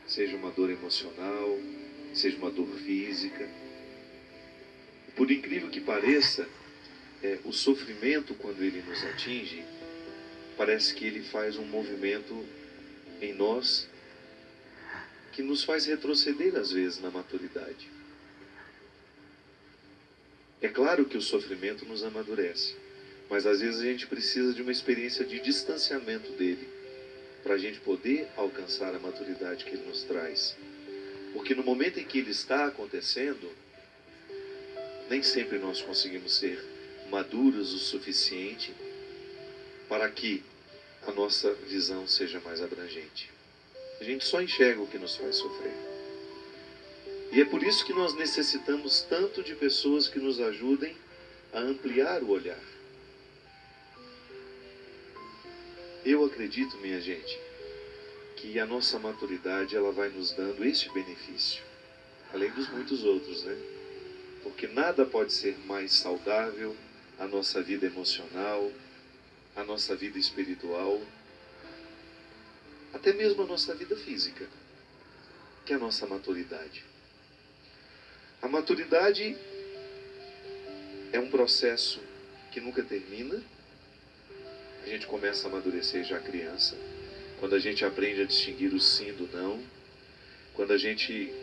seja uma dor emocional, seja uma dor física. Por incrível que pareça, o sofrimento, quando ele nos atinge, parece que ele faz um movimento em nós que nos faz retroceder às vezes na maturidade. É claro que o sofrimento nos amadurece, mas às vezes a gente precisa de uma experiência de distanciamento dele, para a gente poder alcançar a maturidade que ele nos traz. Porque no momento em que ele está acontecendo, nem sempre nós conseguimos ser maduros o suficiente para que a nossa visão seja mais abrangente. A gente só enxerga o que nos faz sofrer. E é por isso que nós necessitamos tanto de pessoas que nos ajudem a ampliar o olhar. Eu acredito, minha gente, que a nossa maturidade ela vai nos dando este benefício, além dos muitos outros, né? Porque nada pode ser mais saudável a nossa vida emocional, a nossa vida espiritual, até mesmo a nossa vida física, que é a nossa maturidade. A maturidade é um processo que nunca termina. A gente começa a amadurecer já criança, quando a gente aprende a distinguir o sim do não, quando a gente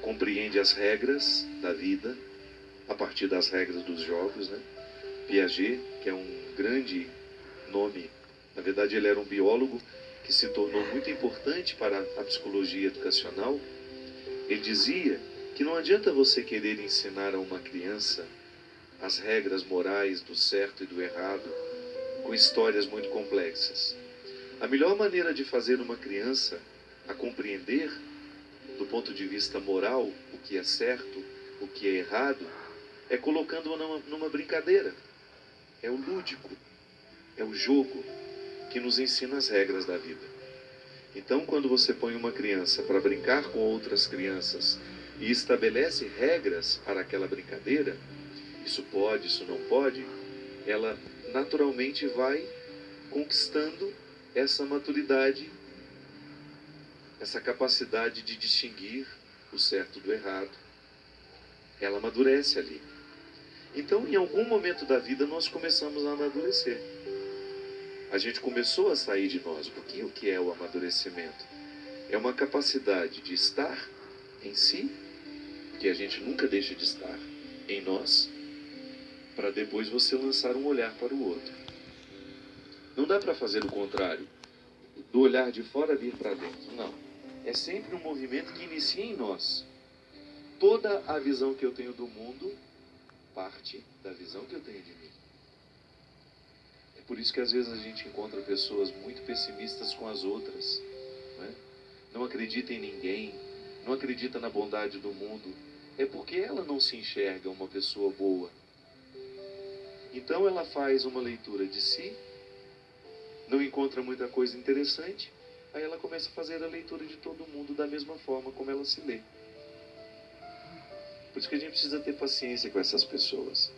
compreende as regras da vida, a partir das regras dos jogos, né? Piaget, que é um grande nome, na verdade ele era um biólogo que se tornou muito importante para a psicologia educacional. Ele dizia que não adianta você querer ensinar a uma criança as regras morais do certo e do errado com histórias muito complexas. A melhor maneira de fazer uma criança a compreender, do ponto de vista moral, o que é certo, o que é errado, é colocando-a numa brincadeira. É o lúdico, é o jogo que nos ensina as regras da vida. Então, quando você põe uma criança para brincar com outras crianças e estabelece regras para aquela brincadeira, isso pode, isso não pode, ela naturalmente vai conquistando essa maturidade, essa capacidade de distinguir o certo do errado. Ela amadurece ali. Então, em algum momento da vida, nós começamos a amadurecer. A gente começou a sair de nós, porque o que é o amadurecimento? É uma capacidade de estar em si, que a gente nunca deixa de estar em nós, para depois você lançar um olhar para o outro. Não dá para fazer o contrário, do olhar de fora vir para dentro, não. É sempre um movimento que inicia em nós. Toda a visão que eu tenho do mundo parte da visão que eu tenho de mim. É por isso que às vezes a gente encontra pessoas muito pessimistas com as outras, né? Não acredita em ninguém, não acredita na bondade do mundo. É porque ela não se enxerga uma pessoa boa. Então ela faz uma leitura de si, não encontra muita coisa interessante, aí ela começa a fazer a leitura de todo mundo da mesma forma como ela se lê. Por isso que a gente precisa ter paciência com essas pessoas.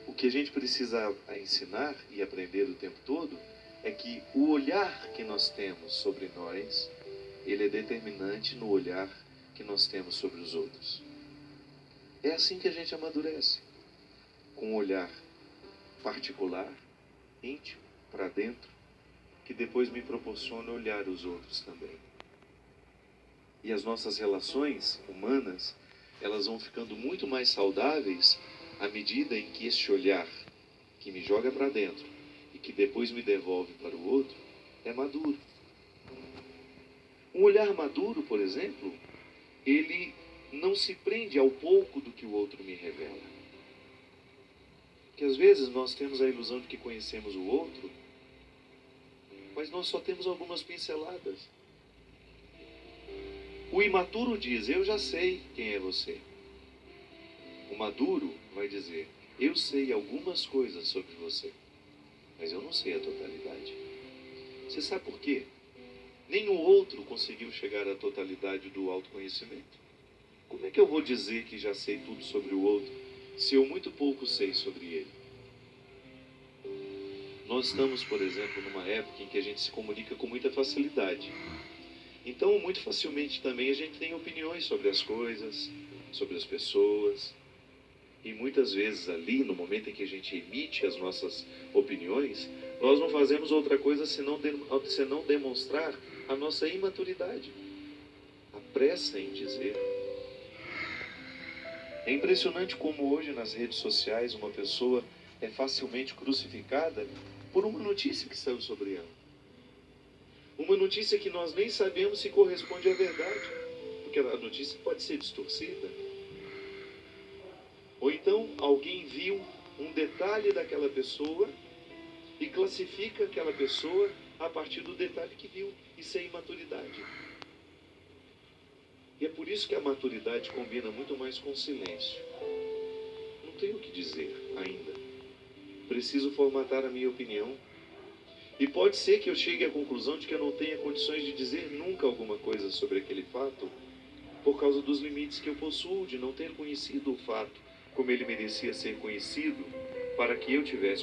O que a gente precisa ensinar e aprender o tempo todo é que o olhar que nós temos sobre nós, ele é determinante no olhar que nós temos sobre os outros. É assim que a gente amadurece, com um olhar particular, íntimo, para dentro, que depois me proporciona olhar os outros também. E as nossas relações humanas, elas vão ficando muito mais saudáveis à medida em que este olhar que me joga para dentro e que depois me devolve para o outro é maduro. Um olhar maduro, por exemplo, ele não se prende ao pouco do que o outro me revela. Porque às vezes nós temos a ilusão de que conhecemos o outro, mas nós só temos algumas pinceladas. O imaturo diz, eu já sei quem é você. O maduro vai dizer, eu sei algumas coisas sobre você, mas eu não sei a totalidade. Você sabe por quê? Nenhum outro conseguiu chegar à totalidade do autoconhecimento. Como é que eu vou dizer que já sei tudo sobre o outro, se eu muito pouco sei sobre ele? Nós estamos, por exemplo, numa época em que a gente se comunica com muita facilidade. Então, muito facilmente também a gente tem opiniões sobre as coisas, sobre as pessoas. E muitas vezes ali, no momento em que a gente emite as nossas opiniões, nós não fazemos outra coisa senão demonstrar a nossa imaturidade, a pressa em dizer. É impressionante como hoje nas redes sociais uma pessoa é facilmente crucificada por uma notícia que saiu sobre ela. Uma notícia que nós nem sabemos se corresponde à verdade, porque a notícia pode ser distorcida. Ou então alguém viu um detalhe daquela pessoa e classifica aquela pessoa a partir do detalhe que viu. Isso é imaturidade. E é por isso que a maturidade combina muito mais com o silêncio. Não tenho o que dizer ainda. Preciso formatar a minha opinião. E pode ser que eu chegue à conclusão de que eu não tenha condições de dizer nunca alguma coisa sobre aquele fato, por causa dos limites que eu possuo, de não ter conhecido o fato como ele merecia ser conhecido, para que eu tivesse